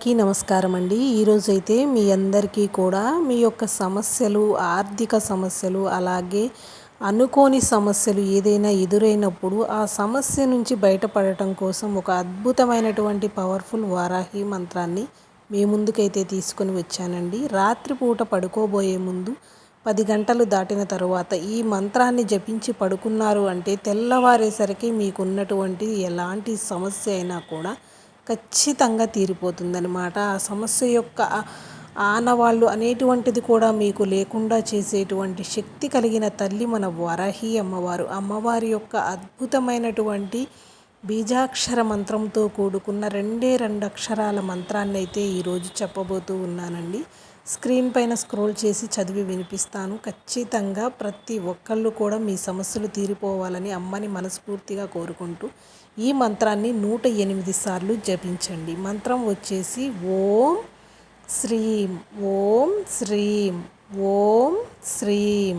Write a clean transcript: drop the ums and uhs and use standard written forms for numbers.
అందరికీ నమస్కారం అండి. ఈరోజైతే మీ అందరికీ కూడా మీ యొక్క సమస్యలు, ఆర్థిక సమస్యలు, అలాగే అనుకోని సమస్యలు ఏదైనా ఎదురైనప్పుడు ఆ సమస్య నుంచి బయటపడటం కోసం ఒక అద్భుతమైనటువంటి పవర్ఫుల్ వారాహి మంత్రాన్ని మీ ముందుకైతే తీసుకొని వచ్చానండి. రాత్రిపూట పడుకోబోయే ముందు 10 గంటలు దాటిన తరువాత ఈ మంత్రాన్ని జపించి పడుకున్నారు అంటే తెల్లవారేసరికి మీకున్నటువంటి ఎలాంటి సమస్య అయినా కూడా ఖచ్చితంగా తీరిపోతుందనమాట. ఆ సమస్య యొక్క ఆనవాళ్ళు అనేటువంటిది కూడా మీకు లేకుండా చేసేటువంటి శక్తి కలిగిన తల్లి మన వరాహి అమ్మవారు. అమ్మవారి యొక్క అద్భుతమైనటువంటి బీజాక్షర మంత్రంతో కూడుకున్న 2 అక్షరాల మంత్రాన్ని అయితే ఈరోజు చెప్పబోతూ ఉన్నానండి. స్క్రీన్ పైన స్క్రోల్ చేసి చదివి వినిపిస్తాను. ఖచ్చితంగా ప్రతి ఒక్కళ్ళు కూడా మీ సమస్యలు తీరిపోవాలని అమ్మని మనస్ఫూర్తిగా కోరుకుంటూ ఈ మంత్రాన్ని 108 సార్లు జపించండి. మంత్రం వచ్చేసి ఓం శ్రీం, ఓం శ్రీం, ఓం శ్రీం.